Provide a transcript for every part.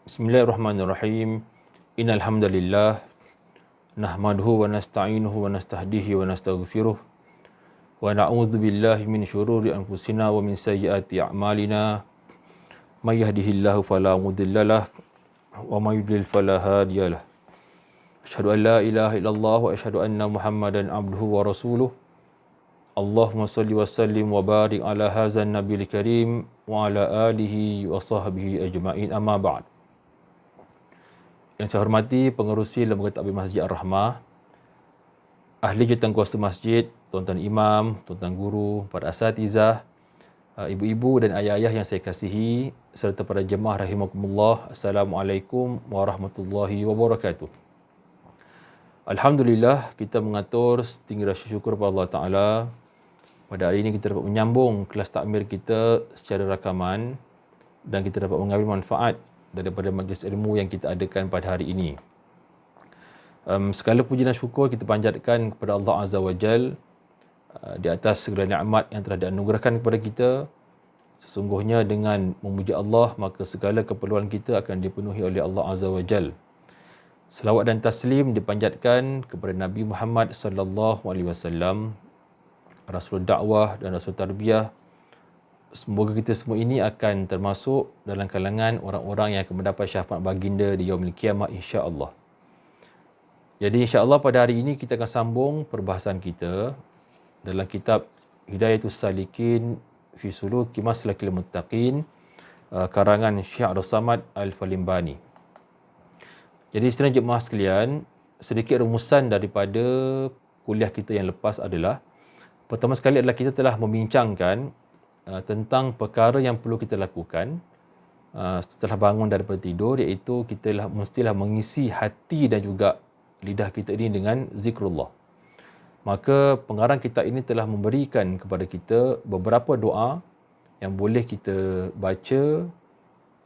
Bismillahirrahmanirrahim. Innal hamdalillah nahmaduhu wa nasta'inuhu wa nastahdihi wa nastaghfiruh wa na'udzu billahi min syururi anfusina wa min sayyiati a'malina. May yahdihillahu fala mudhillalah wa may yudlil fala hadiyalah. Asyhadu an la ilaha illallah wa asyhadu anna Muhammadan abduhu wa rasuluh. Allahumma salli wa sallim wa barik ala hadzal nabiyil karim wa ala alihi wa sahbihi ajma'in, amma ba'd. Yang saya hormati pengerusi Lembaga Takbir Masjid Ar-Rahmah, ahli jurukuasa masjid, tuan-tuan imam, tuan-tuan guru, para asatizah, ibu-ibu dan ayah-ayah yang saya kasihi, serta para jemaah rahimakumullah. Assalamualaikum warahmatullahi wabarakatuh. Alhamdulillah, kita mengatur setinggi rasa syukur kepada Allah Ta'ala. Pada hari ini kita dapat menyambung kelas takmir kita secara rakaman dan kita dapat mengambil manfaat daripada majlis ilmu yang kita adakan pada hari ini. Segala puji dan syukur kita panjatkan kepada Allah Azza wa Jal di atas segala nikmat yang telah dianugerahkan kepada kita. Sesungguhnya dengan memuji Allah, maka segala keperluan kita akan dipenuhi oleh Allah Azza wa Jal. Selawat dan taslim dipanjatkan kepada Nabi Muhammad sallallahu alaihi wasallam, Rasul dakwah dan Rasul tarbiyah. Semoga kita semua ini akan termasuk dalam kalangan orang-orang yang akan mendapat syafaat baginda di yaumil qiyamah, insya-Allah. Jadi insya-Allah pada hari ini kita akan sambung perbahasan kita dalam kitab Hidayatus Salikin fi Suluki Maslakil Muttaqin, karangan Syekh Abdul Samad Al-Falimbani. Jadi sedang jemaah sekalian, sedikit rumusan daripada kuliah kita yang lepas adalah, pertama sekali adalah kita telah membincangkan tentang perkara yang perlu kita lakukan setelah bangun daripada tidur, iaitu kita mestilah mengisi hati dan juga lidah kita ini dengan zikrullah. Maka pengarang kitab ini telah memberikan kepada kita beberapa doa yang boleh kita baca,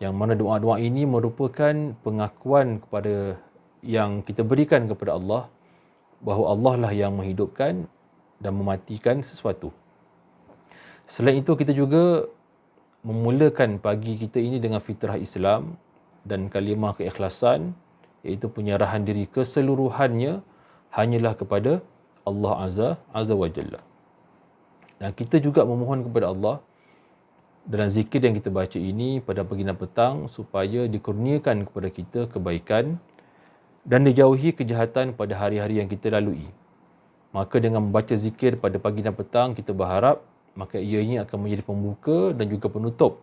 yang mana doa-doa ini merupakan pengakuan kepada yang kita berikan kepada Allah bahawa Allah lah yang menghidupkan dan mematikan sesuatu. Selain itu, kita juga memulakan pagi kita ini dengan fitrah Islam dan kalimah keikhlasan, iaitu penyerahan diri keseluruhannya hanyalah kepada Allah Azza wa Jalla. Dan kita juga memohon kepada Allah dalam zikir yang kita baca ini pada pagi dan petang supaya dikurniakan kepada kita kebaikan dan dijauhi kejahatan pada hari-hari yang kita lalui. Maka dengan membaca zikir pada pagi dan petang, kita berharap maka ia ini akan menjadi pembuka dan juga penutup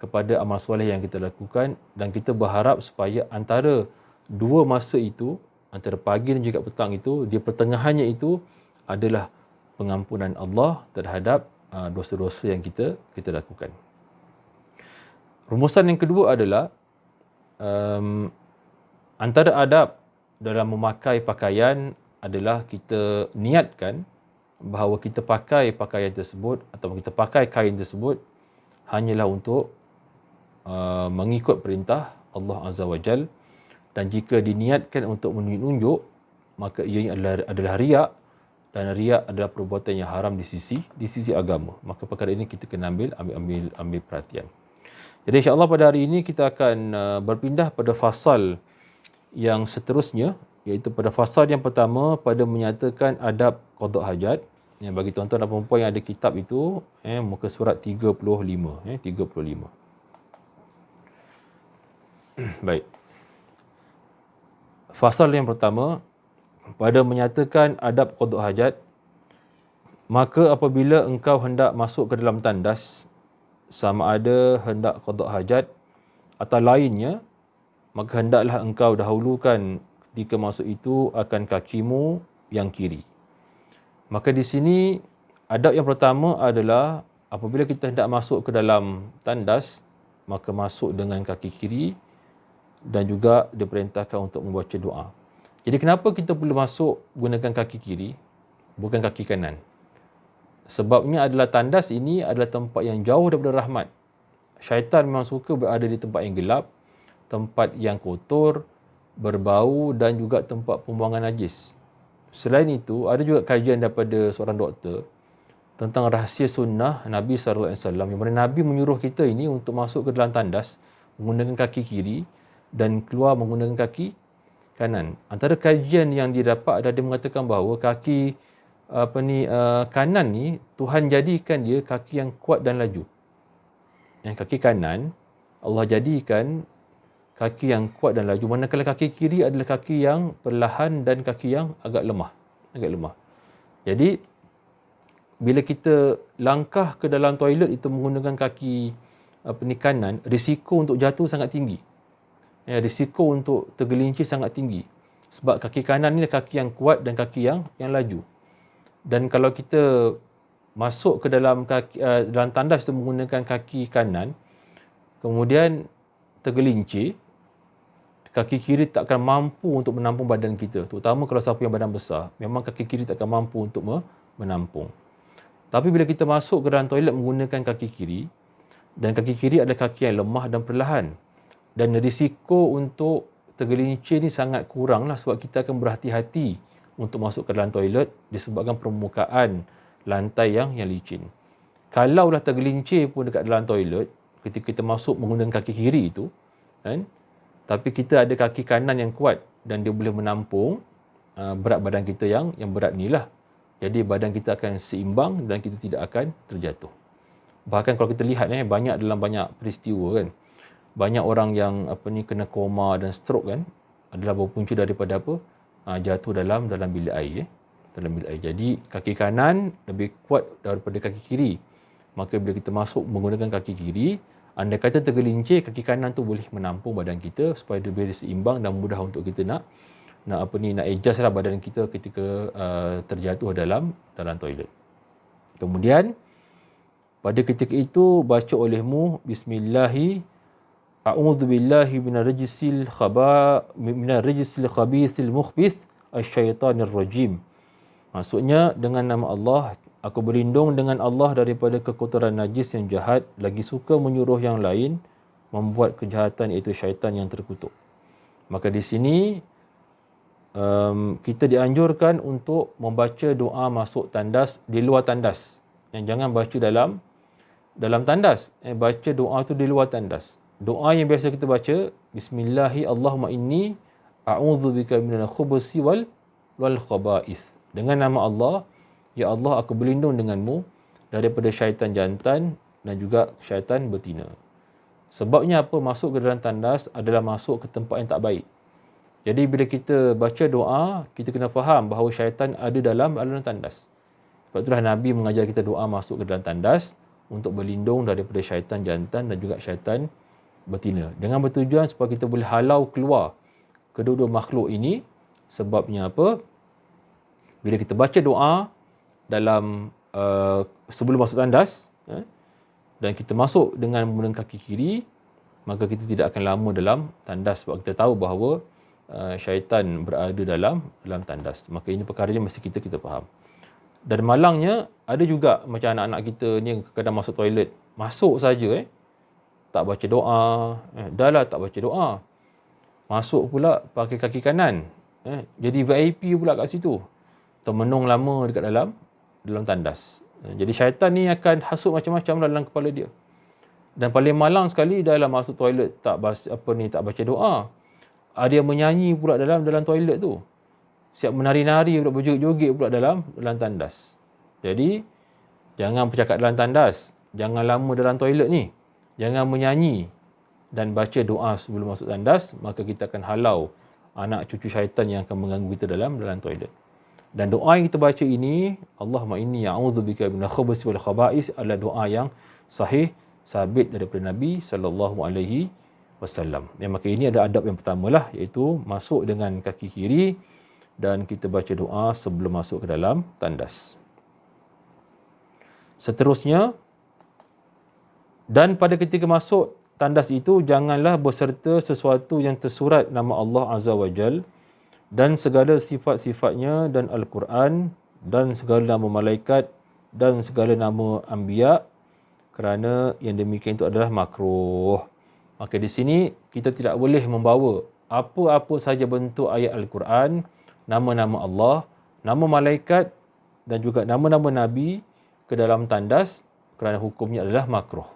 kepada amal soleh yang kita lakukan, dan kita berharap supaya antara dua masa itu, antara pagi dan juga petang itu, di pertengahannya itu adalah pengampunan Allah terhadap dosa-dosa yang kita lakukan. Rumusan yang kedua adalah antara adab dalam memakai pakaian adalah kita niatkan bahawa kita pakai pakaian tersebut atau kita pakai kain tersebut hanyalah untuk mengikut perintah Allah Azza wa Jal, dan jika diniatkan untuk menunjuk, maka ia adalah riak, dan riak adalah perbuatan yang haram di sisi agama. Maka perkara ini kita kena ambil perhatian. Jadi insya-Allah pada hari ini kita akan berpindah pada fasal yang seterusnya, iaitu pada fasal yang pertama pada menyatakan adab qada hajat. Bagi tuan-tuan dan puan-puan yang ada kitab itu, muka surat 35. 35. Baik. Fasal yang pertama pada menyatakan adab qada hajat. Maka apabila engkau hendak masuk ke dalam tandas, sama ada hendak qada hajat atau lainnya, maka hendaklah engkau dahulukan ketika masuk itu akan kakimu yang kiri. Maka di sini adab yang pertama adalah apabila kita hendak masuk ke dalam tandas, maka masuk dengan kaki kiri, dan juga diperintahkan untuk membaca doa. Jadi kenapa kita perlu masuk gunakan kaki kiri, bukan kaki kanan? Sebabnya adalah tandas ini adalah tempat yang jauh daripada rahmat. Syaitan memang suka berada di tempat yang gelap, tempat yang kotor, berbau, dan juga tempat pembuangan najis. Selain itu, ada juga kajian daripada seorang doktor tentang rahsia sunnah Nabi SAW, yang mana Nabi menyuruh kita ini untuk masuk ke dalam tandas menggunakan kaki kiri, dan keluar menggunakan kaki kanan. Antara kajian yang didapat ada dia mengatakan bahawa kaki kanan ni Tuhan jadikan dia kaki yang kuat dan laju. Yang kaki kanan Allah jadikan kaki yang kuat dan laju, manakala kaki kiri adalah kaki yang perlahan dan kaki yang agak lemah. Jadi bila kita langkah ke dalam toilet itu menggunakan kaki kanan, risiko untuk jatuh sangat tinggi. Risiko untuk tergelincir sangat tinggi. Sebab kaki kanan ni kaki yang kuat dan kaki yang laju. Dan kalau kita masuk ke dalam dalam tandas itu menggunakan kaki kanan, kemudian tergelincir, kaki kiri tak akan mampu untuk menampung badan kita. Terutama kalau siapa yang badan besar, memang kaki kiri tak akan mampu untuk menampung. Tapi bila kita masuk ke dalam toilet menggunakan kaki kiri, dan kaki kiri adalah kaki yang lemah dan perlahan, dan risiko untuk tergelincir ni sangat kurang lah, sebab kita akan berhati-hati untuk masuk ke dalam toilet disebabkan permukaan lantai yang licin. Kalaulah tergelincir pun dekat dalam toilet, ketika kita masuk menggunakan kaki kiri itu, kan, tapi kita ada kaki kanan yang kuat dan dia boleh menampung berat badan kita yang berat ni lah. Jadi badan kita akan seimbang dan kita tidak akan terjatuh. Bahkan kalau kita lihat dalam banyak peristiwa kan, banyak orang yang kena koma dan stroke kan, adalah berpunca daripada jatuh dalam bilik air. Dalam bilik air. Jadi kaki kanan lebih kuat daripada kaki kiri. Maka bila kita masuk menggunakan kaki kiri, andai kata tergelincir, kaki kanan tu boleh menampung badan kita supaya dia boleh seimbang dan mudah untuk kita nak adjust lah badan kita ketika terjatuh dalam toilet. Kemudian pada ketika itu baca olehmu bismillahi a'udzubillahi minarrajsil khabithil mukhbith asyaitanir rajim. Maksudnya dengan nama Allah, aku berlindung dengan Allah daripada kekotoran najis yang jahat, lagi suka menyuruh yang lain membuat kejahatan, iaitu syaitan yang terkutuk. Maka di sini kita dianjurkan untuk membaca doa masuk tandas di luar tandas. Yang jangan baca dalam tandas. Baca doa tu di luar tandas. Doa yang biasa kita baca, Bismillahi Allahumma inni a'udzubika minal khubusi wal khaba'ith. Dengan nama Allah, ya Allah, aku berlindung denganmu daripada syaitan jantan dan juga syaitan betina. Sebabnya apa? Masuk ke dalam tandas adalah masuk ke tempat yang tak baik. Jadi bila kita baca doa, kita kena faham bahawa syaitan ada dalam tandas. Sebab itulah Nabi mengajar kita doa masuk ke dalam tandas untuk berlindung daripada syaitan jantan dan juga syaitan betina. Dengan bertujuan supaya kita boleh halau keluar kedua-dua makhluk ini. Sebabnya apa? Bila kita baca doa dalam sebelum masuk tandas dan kita masuk dengan menggunakan kaki kiri, maka kita tidak akan lama dalam tandas sebab kita tahu bahawa syaitan berada dalam tandas. Maka ini perkara yang mesti kita faham. Dan malangnya ada juga macam anak-anak kita ni kadang masuk toilet, masuk saja tak baca doa, dah tak baca doa. Masuk pula pakai kaki kanan. Jadi VIP pula kat situ. Termenung lama dekat dalam tandas. Jadi syaitan ni akan hasut macam-macam dalam kepala dia. Dan paling malang sekali dalam masuk toilet tak baca doa. Ada yang menyanyi pula dalam toilet tu. Siap menari-nari pula, berjoget-joget pula dalam tandas. Jadi jangan bercakap dalam tandas. Jangan lama dalam toilet ni. Jangan menyanyi dan baca doa sebelum masuk tandas, maka kita akan halau anak cucu syaitan yang akan mengganggu kita dalam toilet. Dan doa yang kita baca ini, Allahumma inni a'udzubika minal khubuthi wal khaba'ith, adalah doa yang sahih, sabit daripada Nabi SAW. Maka ini ada adab yang pertama lah, iaitu masuk dengan kaki kiri dan kita baca doa sebelum masuk ke dalam tandas. Seterusnya, dan pada ketika masuk tandas itu, janganlah berserta sesuatu yang tersurat nama Allah Azza wa Jal dan segala sifat-sifatnya dan Al-Quran dan segala nama malaikat dan segala nama anbiya, kerana yang demikian itu adalah makruh. Maka di sini kita tidak boleh membawa apa-apa saja bentuk ayat Al-Quran, nama-nama Allah, nama malaikat dan juga nama-nama Nabi ke dalam tandas, kerana hukumnya adalah makruh.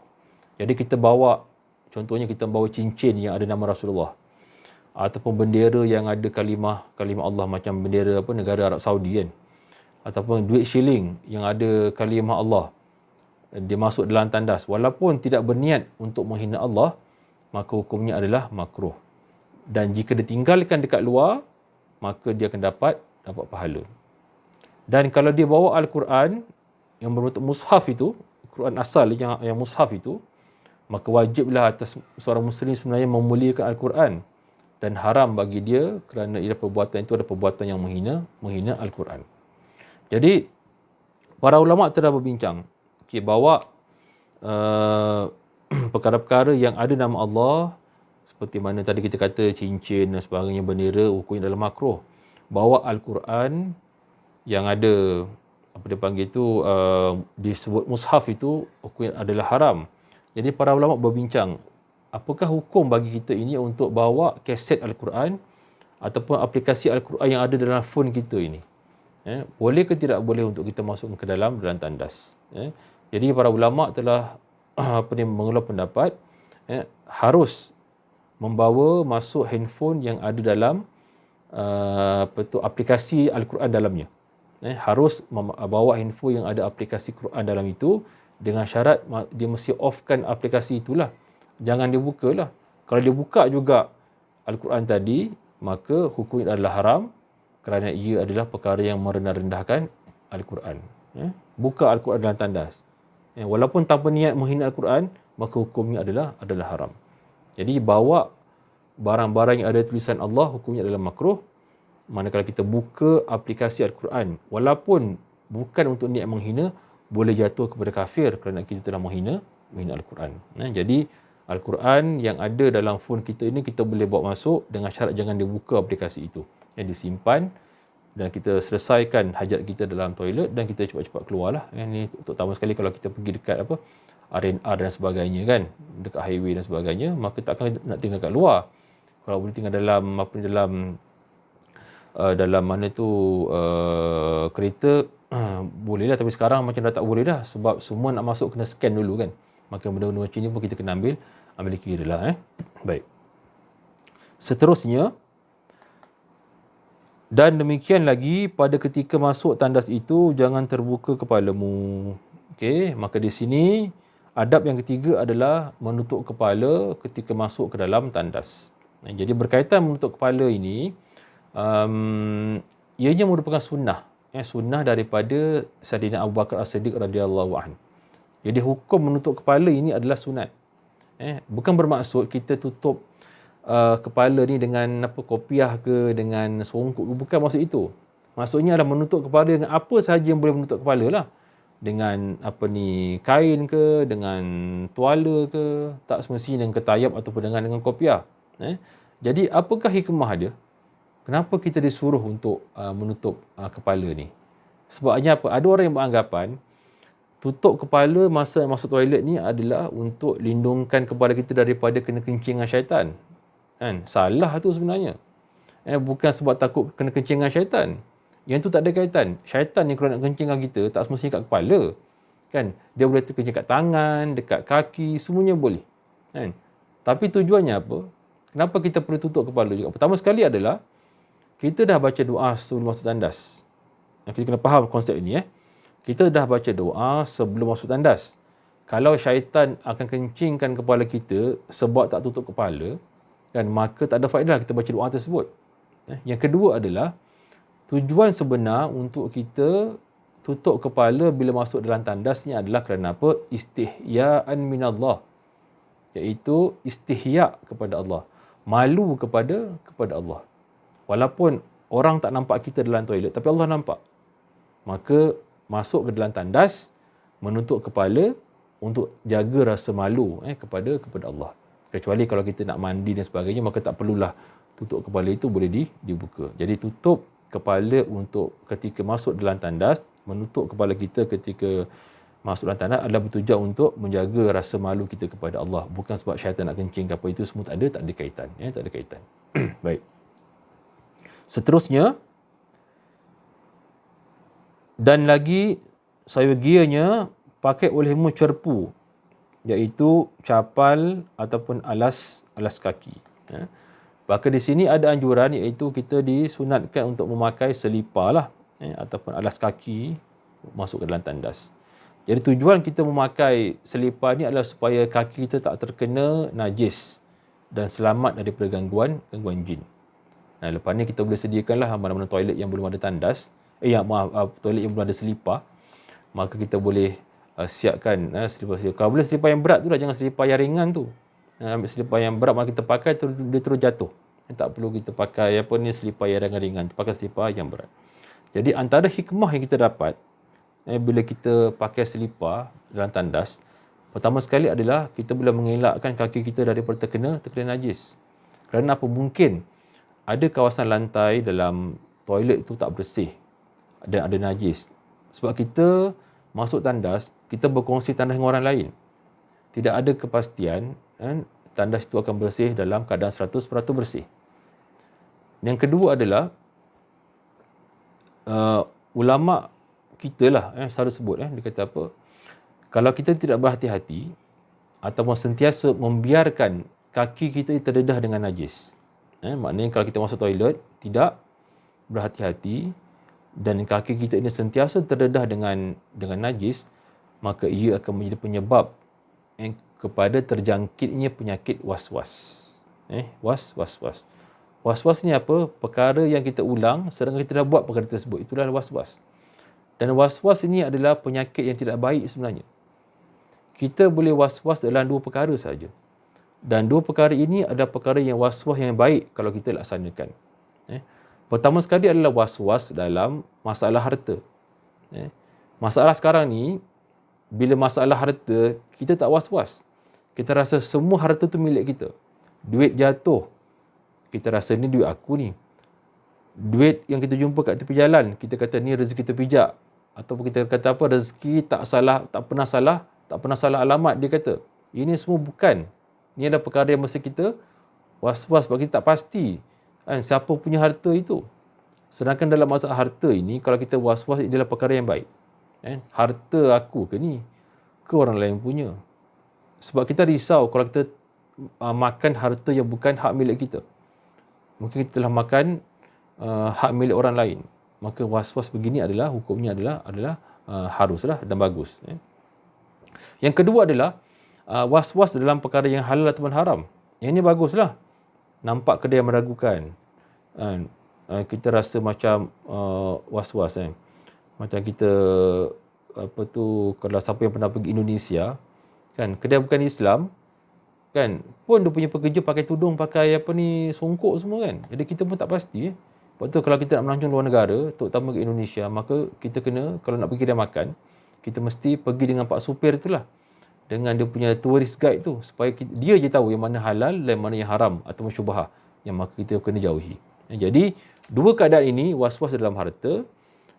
Jadi kita bawa, contohnya kita bawa cincin yang ada nama Rasulullah. ataupun bendera yang ada kalimah Allah, macam bendera negara Arab Saudi kan, ataupun duit shilling yang ada kalimah Allah, dia masuk dalam tandas walaupun tidak berniat untuk menghina Allah, maka hukumnya adalah makruh. Dan jika ditinggalkan dekat luar, maka dia akan dapat pahala. Dan kalau dia bawa Al-Quran yang berbentuk mushaf itu, Quran asal yang mushaf itu, maka wajiblah atas seorang muslim sebenarnya memuliakan Al-Quran, dan haram bagi dia kerana perbuatan itu adalah perbuatan yang menghina Al-Quran. Jadi para ulama telah berbincang, bawa perkara-perkara yang ada nama Allah, seperti mana tadi kita kata cincin dan sebagainya, bendera, hukumnya adalah makruh. Bawa Al-Quran yang ada dia panggil itu disebut mushaf itu, hukumnya adalah haram. Jadi para ulama berbincang, apakah hukum bagi kita ini untuk bawa kaset Al-Quran ataupun aplikasi Al-Quran yang ada dalam phone kita ini. Boleh ke tidak boleh untuk kita masukkan ke dalam tandas. Jadi para ulama telah mengeluarkan pendapat harus membawa masuk handphone yang ada dalam aplikasi Al-Quran dalamnya. Harus bawa handphone yang ada aplikasi Quran dalam itu, dengan syarat dia mesti offkan aplikasi itulah. Jangan dia buka lah. Kalau dia buka juga Al-Quran tadi, maka hukumnya adalah haram kerana ia adalah perkara yang merendah-rendahkan Al-Quran. Buka Al-Quran dalam tandas. Walaupun tanpa niat menghina Al-Quran, maka hukumnya adalah haram. Jadi bawa barang-barang yang ada tulisan Allah, hukumnya adalah makruh. Manakala kita buka aplikasi Al-Quran, walaupun bukan untuk niat menghina, boleh jatuh kepada kafir kerana kita telah menghina Al-Quran. Jadi Al-Quran yang ada dalam phone kita ini kita boleh bawa masuk dengan syarat jangan dibuka aplikasi itu. Yang disimpan dan kita selesaikan hajat kita dalam toilet dan kita cepat-cepat keluarlah. Ini terutama sekali kalau kita pergi dekat R&R dan sebagainya kan, dekat highway dan sebagainya, maka takkan nak tinggal kat luar. Kalau boleh tinggal dalam mana tu kereta, boleh lah, tapi sekarang macam dah tak boleh dah sebab semua nak masuk kena scan dulu kan. Maka benda-benda macam ni pun kita kena ambil kira lah. Baik. Seterusnya, dan demikian lagi pada ketika masuk tandas itu jangan terbuka kepalamu. Okey, maka di sini adab yang ketiga adalah menutup kepala ketika masuk ke dalam tandas. Jadi berkaitan menutup kepala ini, ianya merupakan sunnah. Sunnah daripada Sayyidina Abu Bakar As-Siddiq radhiyallahu anhu. Jadi hukum menutup kepala ini adalah sunat. Bukan bermaksud kita tutup kepala ni dengan kopiah ke, dengan songkok ke, bukan maksud itu. Maksudnya adalah menutup kepala dengan apa sahaja yang boleh menutup kepala lah. Dengan kain ke, dengan tuala ke, tak semestinya dengan ketayap ataupun dengan kopiah. Jadi apakah hikmah dia? Kenapa kita disuruh untuk menutup kepala ni? Sebabnya apa? Ada orang yang beranggapan tutup kepala masa masuk toilet ni adalah untuk lindungkan kepala kita daripada kena kencingan syaitan. Kan? Salah tu sebenarnya. Bukan sebab takut kena kencingan syaitan. Yang tu tak ada kaitan. Syaitan ni kalau nak kencingkan kita, tak semestinya kat kepala. Kan? Dia boleh terkencing kat tangan, dekat kaki, semuanya boleh. Kan? Tapi tujuannya apa? Kenapa kita perlu tutup kepala juga? Pertama sekali adalah kita dah baca doa sebelum masuk tandas. Kita kena faham konsep ini. Kita dah baca doa sebelum masuk tandas. Kalau syaitan akan kencingkan kepala kita sebab tak tutup kepala, kan, maka tak ada faedah kita baca doa tersebut. Yang kedua adalah tujuan sebenar untuk kita tutup kepala bila masuk dalam tandas ni adalah kerana apa? Istihya'an minallah. Iaitu istihya' kepada Allah. Malu kepada Allah. Walaupun orang tak nampak kita dalam toilet, tapi Allah nampak. Maka masuk ke dalam tandas, menutup kepala untuk jaga rasa malu kepada Allah. Kecuali kalau kita nak mandi dan sebagainya, maka tak perlulah tutup kepala itu, boleh dibuka. Jadi tutup kepala untuk ketika masuk dalam tandas, menutup kepala kita ketika masuk dalam tandas adalah bertujuan untuk menjaga rasa malu kita kepada Allah. Bukan sebab syaitan nak kencing ke apa, itu semua tak ada kaitan. Tak ada kaitan. Baik. Seterusnya, dan lagi seyogianya pakai olehmu cerpu, iaitu capal ataupun alas kaki. Maka di sini ada anjuran iaitu kita disunatkan untuk memakai selipar lah, ataupun alas kaki masuk ke dalam tandas. Jadi tujuan kita memakai selipar ni adalah supaya kaki kita tak terkena najis dan selamat daripada gangguan jin. Nah, lepas ni kita boleh sediakanlah mana-mana toilet yang belum ada tandas, toilet yang belum ada selipar, maka kita boleh siapkan selipar-selipar. Kalau boleh selipar yang berat tu lah, jangan selipar yang ringan tu. Ambil selipar yang berat, maka kita pakai dia terus jatuh. Tak perlu kita pakai selipar yang ringan-ringan, pakai selipar yang berat. Jadi antara hikmah yang kita dapat bila kita pakai selipar dalam tandas, pertama sekali adalah kita boleh mengelakkan kaki kita daripada terkena najis. Kerana apa? Mungkin ada kawasan lantai dalam toilet itu tak bersih dan ada najis. Sebab kita masuk tandas, kita berkongsi tandas dengan orang lain. Tidak ada kepastian tandas itu akan bersih dalam keadaan 100% bersih. Yang kedua adalah ulama kita lah selalu sebut, dia kata apa, kalau kita tidak berhati-hati ataupun sentiasa membiarkan kaki kita terdedah dengan najis, maknanya kalau kita masuk toilet tidak berhati-hati dan kaki kita ini sentiasa terdedah dengan najis, maka ia akan menjadi penyebab kepada terjangkitnya penyakit was-was. Was-was. Was-was ni apa? Perkara yang kita ulang sedangkan kita dah buat perkara tersebut. Itulah was-was. Dan was-was ini adalah penyakit yang tidak baik sebenarnya. Kita boleh was-was dalam dua perkara saja. Dan dua perkara ini adalah perkara yang was-was yang baik kalau kita laksanakan. Pertama sekali adalah was-was dalam masalah harta. Masalah sekarang ni, bila masalah harta, kita tak was-was. Kita rasa semua harta tu milik kita. Duit jatuh, kita rasa ni duit aku ni. Duit yang kita jumpa kat tepi jalan, kita kata ni rezeki terpijak. Ataupun kita kata apa, rezeki tak pernah salah alamat, dia kata. Ini semua bukan. Ini adalah perkara yang mesti kita was-was sebab kita tak pasti siapa punya harta itu. Sedangkan dalam masalah harta ini, kalau kita was-was, ini adalah perkara yang baik. Harta aku ke ni? Ke orang lain punya? Sebab kita risau kalau kita makan harta yang bukan hak milik kita. Mungkin kita telah makan hak milik orang lain. Maka was-was begini adalah, hukumnya adalah haruslah dan bagus. Yang kedua adalah was-was dalam perkara yang halal ataupun haram. Yang ini baguslah. Nampak kedai yang meragukan. Kita rasa macam was-was. Macam kita, kalau siapa yang pernah pergi Indonesia, kedai bukan Islam, pun dia punya pekerja pakai tudung, pakai songkok semua Jadi kita pun tak pasti. Sebab tu kalau kita nak melancong luar negara, terutama ke Indonesia, maka kita kena, kalau nak pergi kedai makan, kita mesti pergi dengan pak supir itulah. Dengan dia punya tourist guide tu, supaya dia je tahu yang mana halal dan mana yang haram atau syubhah yang maka kita kena jauhi. Jadi dua keadaan ini, was-was dalam harta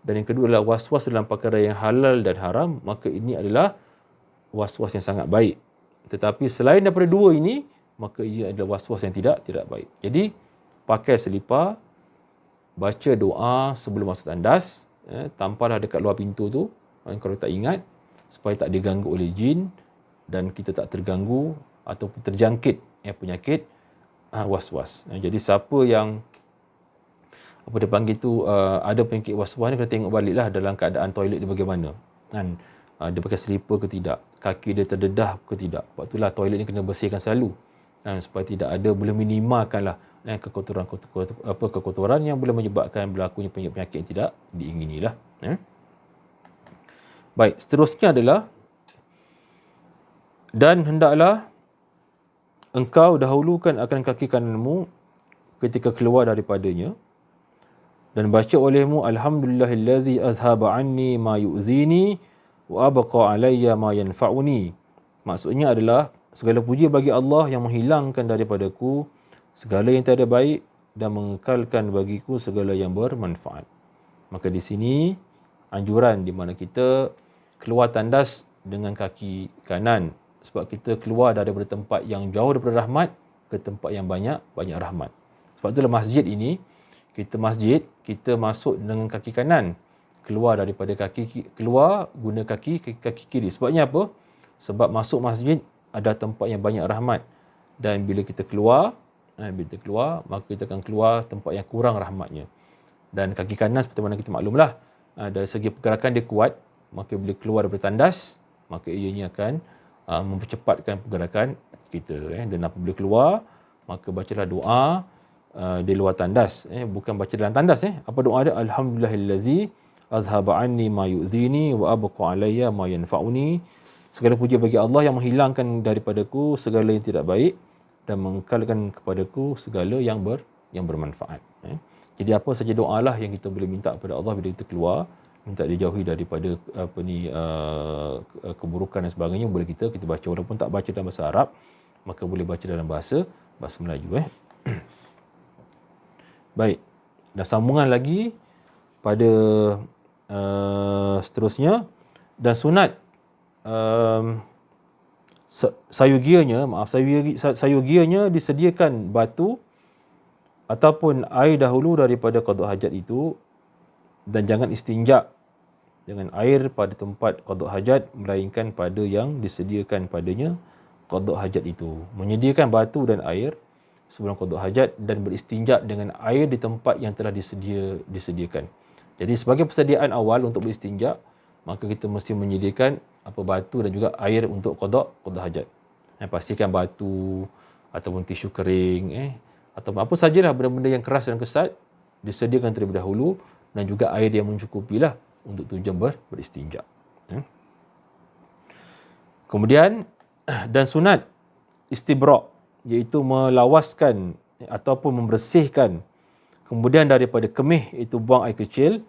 dan yang kedua adalah was-was dalam perkara yang halal dan haram, maka ini adalah was-was yang sangat baik. Tetapi selain daripada dua ini, maka ia adalah was-was yang tidak baik. Jadi pakai selipar, baca doa sebelum masuk tandas, tampaklah dekat luar pintu tu, kalau tak ingat, supaya tak diganggu oleh jin dan kita tak terganggu ataupun terjangkit penyakit was-was. Jadi siapa yang dia panggil tu ada penyakit was-was ni, kena tengok baliklah dalam keadaan toilet dia bagaimana. Dia pakai selipar ke tidak, kaki dia terdedah ke tidak. Sebab itulah toilet ni kena bersihkan selalu supaya tidak ada, boleh minimalkanlah kekotoran yang boleh menyebabkan berlakunya penyakit yang tidak diinginilah. Baik, seterusnya adalah, dan hendaklah engkau dahulukan akan kaki kananmu ketika keluar daripadanya, dan baca olehmu alhamdulillahillazi azhaba anni ma yu'zini wa abqa alayya ma yanfa'uni. Maksudnya adalah segala puji bagi Allah yang menghilangkan daripadaku segala yang tiada baik dan mengekalkan bagiku segala yang bermanfaat. Maka di sini anjuran di mana kita keluar tandas dengan kaki kanan, sebab kita keluar daripada tempat yang jauh daripada rahmat ke tempat yang banyak rahmat. Sebab itulah masjid ini, kita masuk dengan kaki kanan, keluar daripada guna kaki kiri. Sebabnya apa? Sebab masuk masjid ada tempat yang banyak rahmat, dan bila kita keluar bila kita keluar, maka kita akan keluar tempat yang kurang rahmatnya. Dan kaki kanan seperti mana kita maklumlah, dari segi pergerakan dia kuat, maka bila keluar daripada tandas, maka ianya akan mempercepatkan pergerakan kita. Dan apabila keluar, maka bacalah doa di luar tandas. Bukan baca dalam tandas. Apa doa dia? Alhamdulillahillazi azhaba anni ma yu'dhini wa abqa alayya ma yanfa'uni. Segala puji bagi Allah yang menghilangkan daripadaku segala yang tidak baik dan mengekalkan kepadaku segala yang bermanfaat. Jadi apa saja doalah yang kita boleh minta kepada Allah bila kita keluar, minta dijauhi daripada keburukan dan sebagainya, boleh kita baca walaupun tak baca dalam bahasa Arab, maka boleh baca dalam bahasa Melayu. Baik. Dan sambungan lagi pada seterusnya, dan sunat sayugianya disediakan batu ataupun air dahulu daripada qada hajat itu, dan jangan istinja dengan air pada tempat qada hajat melainkan pada yang disediakan padanya qada hajat itu. Menyediakan batu dan air sebelum qada hajat dan beristinja dengan air di tempat yang telah disediakan. Jadi sebagai persediaan awal untuk beristinja, maka kita mesti menyediakan batu dan juga air untuk qada hajat. Pastikan batu ataupun tisu kering atau apa sajalah benda-benda yang keras dan kesat disediakan terlebih dahulu, dan juga air yang mencukupilah untuk tujuan beristinja. Kemudian dan sunat istibra', iaitu melawaskan ataupun membersihkan kemudian daripada kemih, itu buang air kecil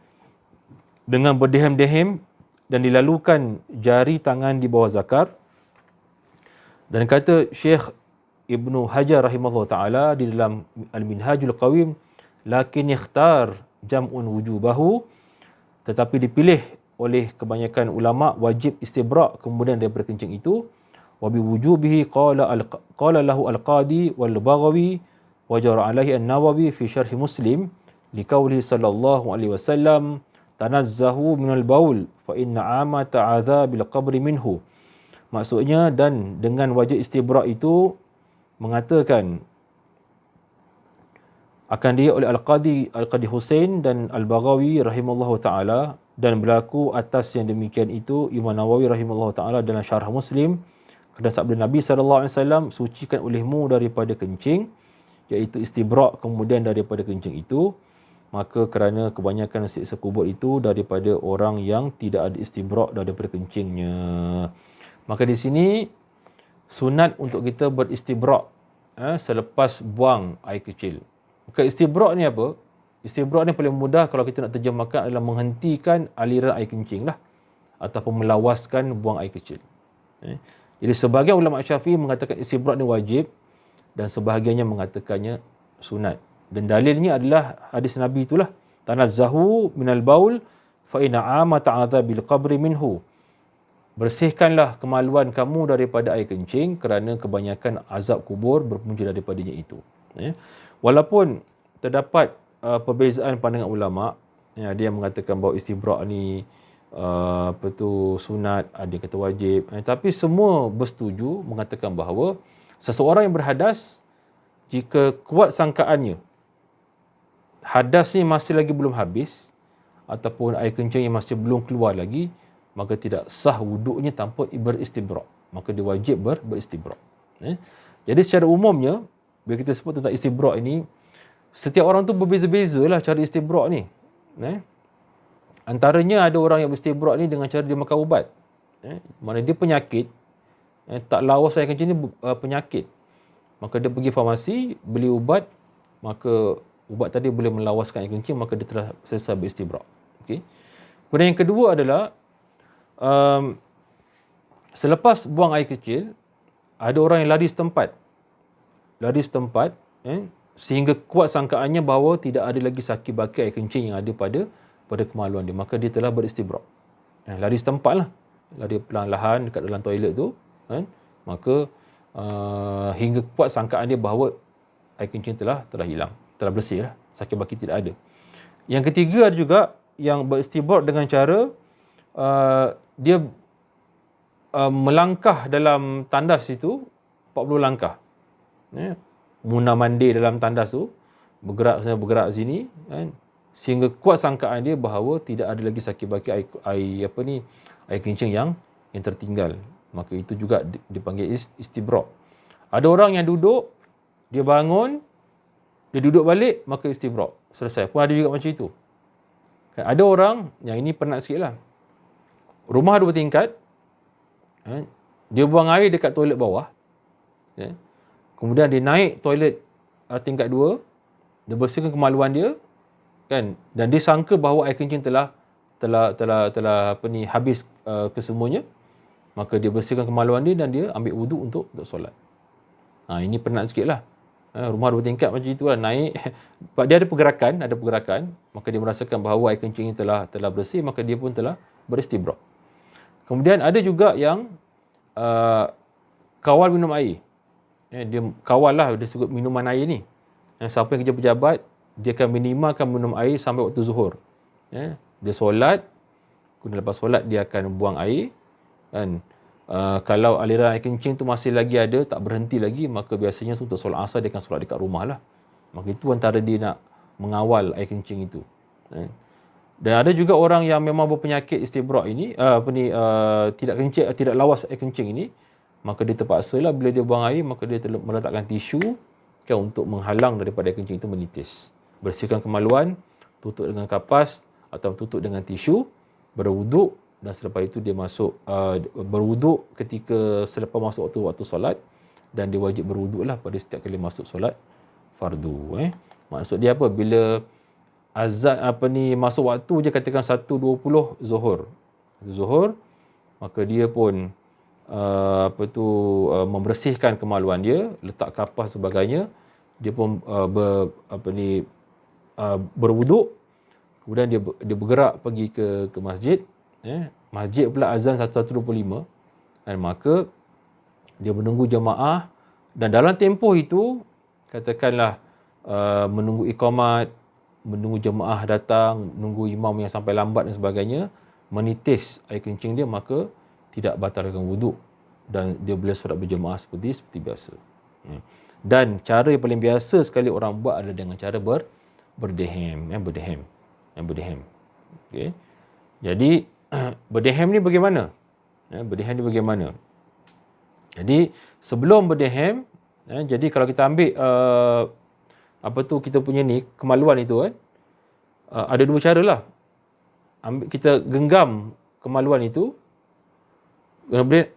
dengan berdehem-dehem dan dilalukan jari tangan di bawah zakar. Dan kata Syekh Ibnu Hajar rahimahullah ta'ala di dalam Al-Minhajul Qawim, lakin ikhtar jam'un wujubahu, tetapi dipilih oleh kebanyakan ulama wajib istibra' kemudian daripada kencing itu. Wa bi wujubihi qala lahu al-Qadi wal Baghawi wa jara alaihi an-Nawawi fi syarh Muslim liqaulihi sallallahu alaihi wasallam tanazzahu minal baul fa inna amata adzabil qabri minhu. Maksudnya, dan dengan wajib istibra' itu mengatakan akan dia oleh Al-Qadi Husain dan Al-Baghawi rahimallahu ta'ala, dan berlaku atas yang demikian itu Imam Nawawi rahimallahu ta'ala dalam syarah Muslim, dan sabda Nabi SAW, sucikan olehmu daripada kencing, iaitu istibra' kemudian daripada kencing itu. Maka kerana kebanyakan siksa kubur itu daripada orang yang tidak ada istibra' daripada kencingnya. Maka di sini sunat untuk kita beristibra' selepas buang air kecil. Maka istibra' ni apa? Istibra' ni paling mudah kalau kita nak terjemahkan adalah menghentikan aliran air kencing lah, ataupun melawaskan buang air kecil. Jadi sebahagian ulama Syafi'i mengatakan istibra' ni wajib, dan sebahagiannya mengatakannya sunat. Dan dalilnya adalah hadis Nabi itulah, tanazzahu minal baul fa inna amata adzabil qabri minhu. Bersihkanlah kemaluan kamu daripada air kencing kerana kebanyakan azab kubur berpunca daripadanya itu. Walaupun terdapat perbezaan pandangan ulama, ada yang mengatakan bahawa istibra' ni sunat, ada yang kata wajib, tapi semua bersetuju mengatakan bahawa seseorang yang berhadas, jika kuat sangkaannya hadas ni masih lagi belum habis ataupun air kencing yang masih belum keluar lagi, maka tidak sah wuduknya tanpa beristibra'. Maka dia wajib beristibra'. Jadi secara umumnya, bila kita sebut tentang istibra' ini, setiap orang tu berbeza-beza lah cara istibra' ni. Antaranya ada orang yang beristibra' ni dengan cara dia makan ubat. Mana dia penyakit, tak lawas air kencing ni penyakit. Maka dia pergi farmasi, beli ubat, maka ubat tadi boleh melawaskan air kencing, maka dia telah selesai beristibra'. Okay. Kemudian yang kedua adalah, selepas buang air kecil, ada orang yang lari setempat, sehingga kuat sangkaannya bahawa tidak ada lagi sakit baki air kencing yang ada pada kemaluan dia, maka dia telah beristibra'. Lari setempat lah, lari perlahan-lahan dekat dalam toilet tu, maka hingga kuat sangkaan dia bahawa air kencing telah hilang, telah bersih lah, sakit baki tidak ada. Yang ketiga ada juga yang beristibra' dengan cara dia melangkah dalam tandas itu 40 langkah. mundar-mandir dalam tandas tu, bergerak sini kan, sehingga kuat sangkaan dia bahawa tidak ada lagi sakit baki air kencing yang tertinggal. Maka itu juga dipanggil istibrak. Ada orang yang duduk, dia bangun, dia duduk balik, maka istibrak. Selesai. Pun ada juga macam itu. Kan, ada orang, yang ini penat sikit lah. Rumah 2 tingkat, kan, dia buang air dekat toilet bawah. Kan, kemudian dia naik toilet tingkat 2, dia bersihkan kemaluan dia, kan, dan dia sangka bahawa air kencing telah habis kesemuanya. Maka dia bersihkan kemaluan dia dan dia ambil wuduk untuk solat. Ini penat sikit lah. Rumah 2 tingkat macam itulah, naik. Dia ada pergerakan, maka dia merasakan bahawa air kencing telah bersih, maka dia pun telah beristibrak. Kemudian ada juga yang kawal minum air. Dia kawal lah, dia sebut minuman air ni. Siapa yang kerja pejabat, dia akan minimalkan minum air sampai waktu zuhur. Dia solat, kemudian lepas solat dia akan buang air. Kan? Kalau aliran air kencing tu masih lagi ada, tak berhenti lagi, maka biasanya untuk solat asar dia akan solat dekat rumah lah. Maka itu antara dia nak mengawal air kencing itu. Dan ada juga orang yang memang berpenyakit istibrak ini, tidak lawas air kencing ini, maka dia terpaksa lah bila dia buang air, maka dia meletakkan tisu kan, untuk menghalang daripada air kencing itu menitis. Bersihkan kemaluan, tutup dengan kapas atau tutup dengan tisu, berwuduk, dan selepas itu dia masuk berwuduk ketika selepas masuk waktu solat, dan dia wajib berwuduk lah pada setiap kali masuk solat fardu. Maksud dia apa? Bila azan masuk waktu je, katakan 1.20 Zuhur, maka dia pun membersihkan kemaluan dia, letak kapas sebagainya, dia pun berwuduk, kemudian dia bergerak pergi ke masjid. Masjid pula azan 1.25, dan maka dia menunggu jemaah, dan dalam tempoh itu katakanlah menunggu iqamat, menunggu jemaah datang, menunggu imam yang sampai lambat dan sebagainya, menitis air kencing dia, maka tidak batalkan wuduk, dan dia boleh solat berjemaah seperti biasa. Dan cara yang paling biasa sekali orang buat adalah dengan cara berdehem. Okay. Jadi berdehem ni bagaimana? Jadi sebelum berdehem, jadi kalau kita ambil kita punya ni kemaluan itu kan, ada 2 cara lah. Kita genggam kemaluan itu, kemudian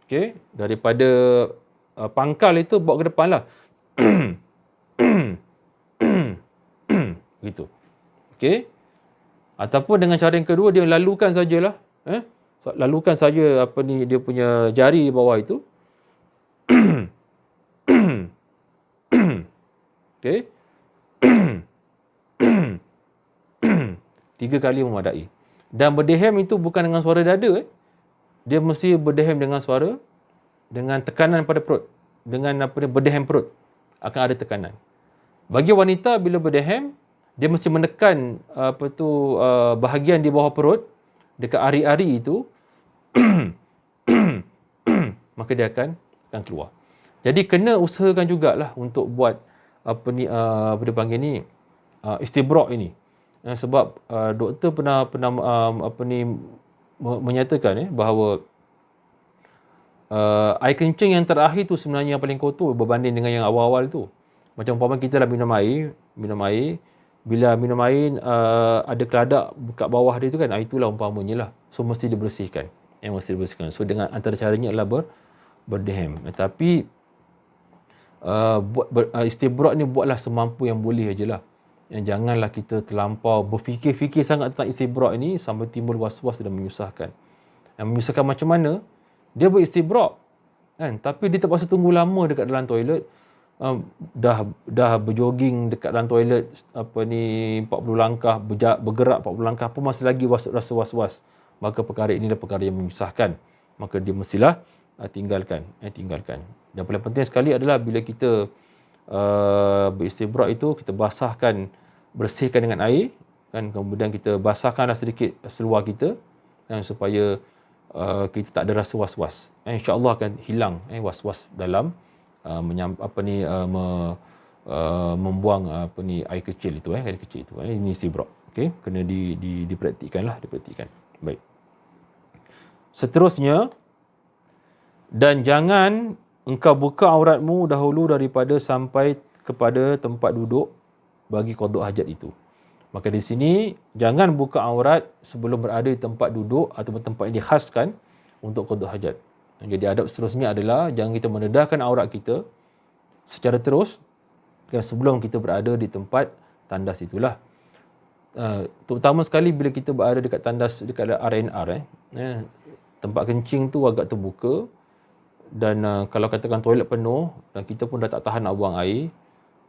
okey, daripada pangkal itu bawa ke depan lah. Gitu. Okey. Ataupun dengan cara yang kedua, dia lalukan sajalah. Lalukan saja dia punya jari di bawah itu. Okey. 3 kali memadai. Dan berdehem itu bukan dengan suara dada. Dia mesti berdehem dengan suara, dengan tekanan pada perut. Dengan berdehem perut, akan ada tekanan. Bagi wanita, bila berdehem, dia mesti menekan bahagian di bawah perut, dekat ari-ari itu, maka dia akan keluar. Jadi kena usahakan jugalah untuk buat istibrak ini. Sebab doktor pernah menyatakan bahawa air kencing yang terakhir tu sebenarnya yang paling kotor berbanding dengan yang awal-awal tu. Macam umpama kita dah minum air, bila minum air ada keladak kat bawah dia tu kan, itulah umpamanya lah. So mesti dibersihkan. So dengan antara caranya adalah berdehem. Tapi istibrak ni buatlah semampu yang boleh ajalah. Janganlah kita terlampau berfikir-fikir sangat tentang istibrak ini sampai timbul was-was dan menyusahkan. Yang menyusahkan macam mana? Dia beristibrak kan, tapi dia terpaksa tunggu lama dekat dalam toilet. Dah berjoging dekat dalam toilet 40 langkah, bergerak 40 langkah pun masih lagi rasa was-was. Maka perkara ini adalah perkara yang menyusahkan. Maka dia mestilah tinggalkan. Dan paling penting sekali adalah bila kita beristibrak itu, kita bersihkan dengan air kan, kemudian kita basahkanlah sedikit seluar kita kan, supaya kita tak ada rasa was-was. InsyaAllah akan hilang was-was dalam membuang air kecil itu, air kecil itu. Ini istibrak. Okey, kena dipraktikkanlah, dipraktikkan. Baik. Seterusnya, dan jangan engkau buka auratmu dahulu daripada sampai kepada tempat duduk bagi qada hajat itu. Maka di sini jangan buka aurat sebelum berada di tempat duduk ataupun tempat yang dikhaskan untuk qada hajat. Jadi adab seterusnya adalah jangan kita mendedahkan aurat kita secara terus sebelum kita berada di tempat tandas itulah. Terutama sekali bila kita berada dekat tandas, dekat R&R, tempat kencing tu agak terbuka, dan kalau katakan toilet penuh dan kita pun dah tak tahan nak buang air,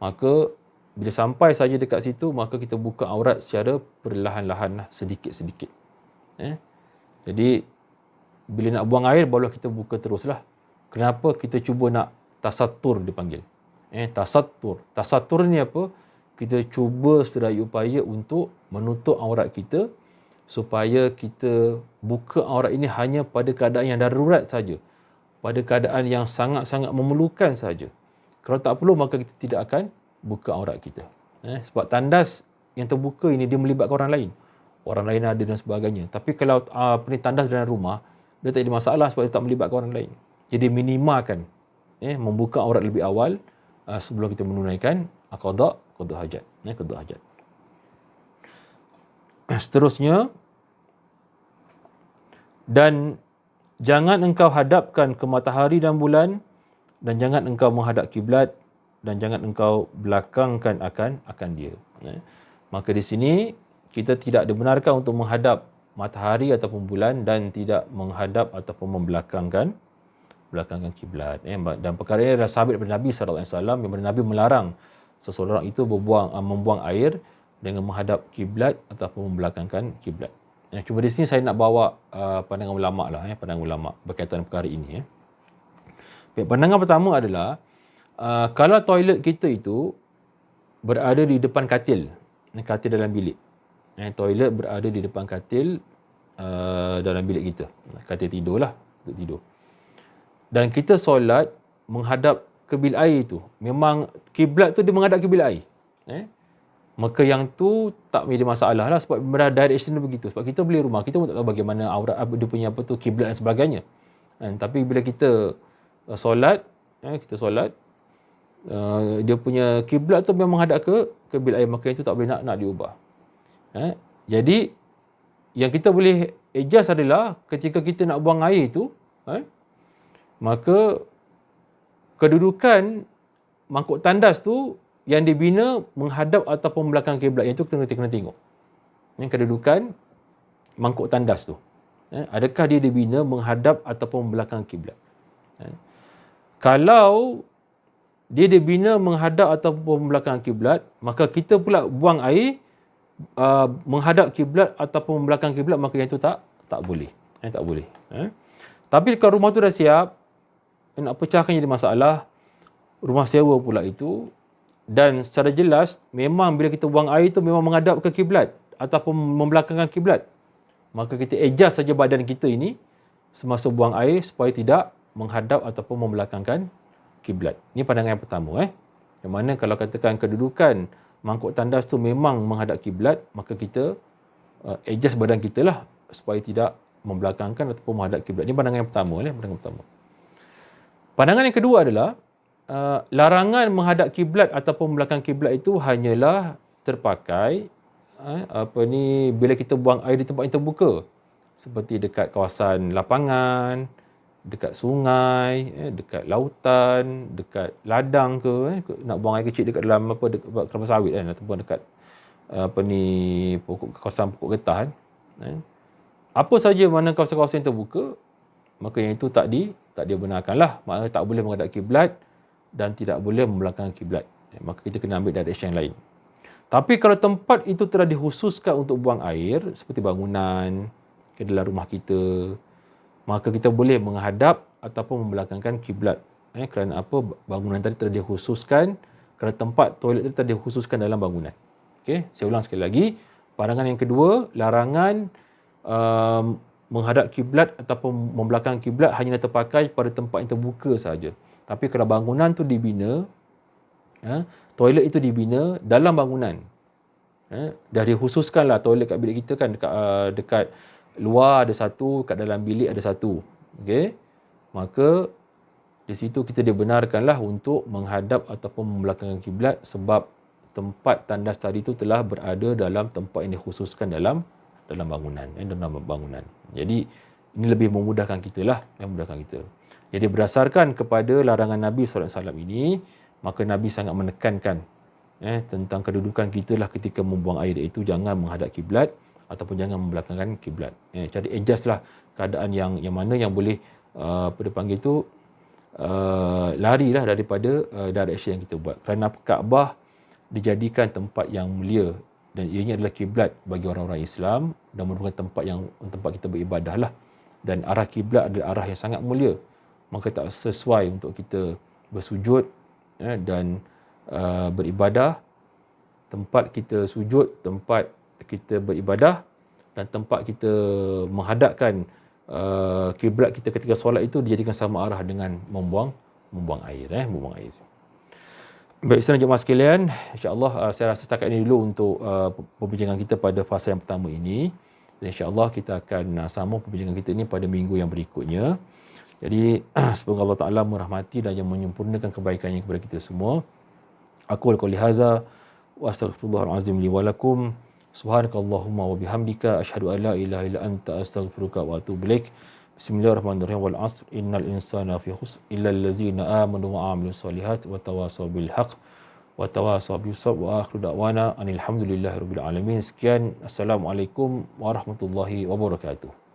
maka bila sampai saja dekat situ, maka kita buka aurat secara perlahan-lahan, sedikit-sedikit. Jadi bila nak buang air, barulah kita buka teruslah. Kenapa kita cuba nak tasatur dipanggil? Tasatur. Tasatur ni apa? Kita cuba sedaya upaya untuk menutup aurat kita supaya kita buka aurat ini hanya pada keadaan yang darurat saja. Pada keadaan yang sangat-sangat memerlukan saja. Kalau tak perlu, maka kita tidak akan buka aurat kita. Sebab tandas yang terbuka ini dia melibatkan orang lain. Orang lain ada dan sebagainya. Tapi kalau tandas dalam rumah, dia tak ada masalah sebab dia tak melibatkan orang lain. Jadi minimalkan membuka aurat lebih awal sebelum kita menunaikan qada hajat. Qada hajat. Seterusnya, dan jangan engkau hadapkan ke matahari dan bulan, dan jangan engkau menghadap kiblat, dan jangan engkau belakangkan akan dia. Maka di sini kita tidak dibenarkan untuk menghadap matahari ataupun bulan dan tidak menghadap ataupun membelakangkan kiblat. Dan perkara ini adalah sabit daripada Nabi sallallahu alaihi wasallam, yang Nabi melarang seseorang itu membuang air dengan menghadap kiblat ataupun membelakangkan kiblat. Cuma di sini saya nak bawa pandangan ulama lah, pandangan ulama berkaitan perkara ini. Pandangan pertama adalah kalau toilet kita itu berada di depan katil dalam bilik. Toilet berada di depan katil dalam bilik kita. Katil tidur lah, untuk tidur. Dan kita solat menghadap ke bilik air itu. Memang kiblat tu dia menghadap ke bilik air. Maka yang tu tak menjadi masalah lah sebab direction dia begitu. Sebab kita beli rumah, kita pun tak tahu bagaimana aurat, dia punya kiblat dan sebagainya. Tapi bila kita solat, dia punya kiblat tu memang menghadap ke bilik air, maka itu tak boleh nak diubah. Jadi yang kita boleh adjust adalah ketika kita nak buang air itu, maka kedudukan mangkuk tandas tu yang dibina menghadap ataupun belakang kiblat, yang itu kita kena tengok. Kedudukan mangkuk tandas tu. Adakah dia dibina menghadap ataupun belakang kiblat? Kalau dia dibina menghadap ataupun belakang kiblat, maka kita pula buang air menghadap kiblat ataupun belakang kiblat, maka yang itu tak boleh. Tak boleh. Tapi kalau rumah tu dah siap, nak pecahkan jadi masalah, rumah sewa pula itu, dan secara jelas memang bila kita buang air tu memang menghadap ke kiblat ataupun membelakangkan kiblat, maka kita adjust saja badan kita ini semasa buang air supaya tidak menghadap ataupun membelakangkan kiblat. Ini pandangan yang pertama. Yang mana kalau katakan kedudukan mangkuk tandas tu memang menghadap kiblat, maka kita adjust badan kita lah supaya tidak membelakangkan ataupun menghadap kiblat. Ini pandangan yang pertama. Pandangan pertama. Pandangan yang kedua adalah larangan menghadap kiblat ataupun belakang kiblat itu hanyalah terpakai bila kita buang air di tempat yang terbuka, seperti dekat kawasan lapangan, dekat sungai, dekat lautan, dekat ladang ke, nak buang air kecil dekat dalam dekat kelapa sawit ataupun dekat kawasan pokok getah apa saja mana kawasan-kawasan yang terbuka, maka yang itu tak dibenarkanlah. Maknanya tak boleh menghadap kiblat dan tidak boleh membelakang kiblat. Maka kita kena ambil direction yang lain. Tapi kalau tempat itu telah dikhususkan untuk buang air, seperti bangunan, ke dalam rumah kita, maka kita boleh menghadap ataupun membelakangkan kiblat. Kerana apa? Bangunan tadi telah dikhususkan, kerana tempat toilet itu telah dikhususkan dalam bangunan. Okey, saya ulang sekali lagi. Pandangan yang kedua, larangan menghadap kiblat ataupun membelakang kiblat hanya terpakai pada tempat yang terbuka saja. Tapi kalau bangunan tu dibina, toilet itu dibina dalam bangunan. Dah dikhususkanlah toilet kat bilik kita kan, dekat luar ada satu, kat dalam bilik ada satu. Okey. Maka di situ kita dibenarkanlah untuk menghadap ataupun membelakangkan kiblat sebab tempat tandas tadi itu telah berada dalam tempat yang dikhususkan dalam bangunan, dalam bangunan. Jadi ini lebih memudahkan kita lah, memudahkan kita. Jadi berdasarkan kepada larangan Nabi SAW ini, maka Nabi sangat menekankan tentang kedudukan kita lah ketika membuang air, iaitu jangan menghadap kiblat ataupun jangan membelakangkan kiblat. Cari adjust lah keadaan yang mana yang boleh dipanggil tu larilah daripada direction yang kita buat. Kerana Kaabah dijadikan tempat yang mulia dan ianya adalah kiblat bagi orang-orang Islam dan merupakan tempat kita beribadah lah. Dan arah kiblat adalah arah yang sangat mulia. Maka tak sesuai untuk kita bersujud dan beribadah. Tempat kita sujud, tempat kita beribadah dan tempat kita menghadapkan kiblat kita ketika solat itu dijadikan sama arah dengan membuang air. Membuang air. Baik, sedang jemaah sekalian, insya-Allah saya rasa setakat ini dulu untuk perbincangan kita pada fasa yang pertama ini. Dan insya-Allah kita akan sambung perbincangan kita ini pada minggu yang berikutnya. Jadi semoga Allah Taala merahmati dan yang menyempurnakan kebaikannya kepada kita semua. Aqul qouli hadza wa astaghfirullahal azim li wa lakum. Subhanakallahumma wa bihamdika asyhadu an la ilaha illa anta astaghfiruka wa atubu ilaik. Bismillahirrahmanirrahim. Wal 'asr innal insana fi khusr illa allazina amanu wa 'amilus solihat wa tawasaw bil haqq wa tawasaw bis sabr wa akhiru da'wana alhamdulillahirabbil alamin. Sekian, assalamualaikum warahmatullahi wabarakatuh.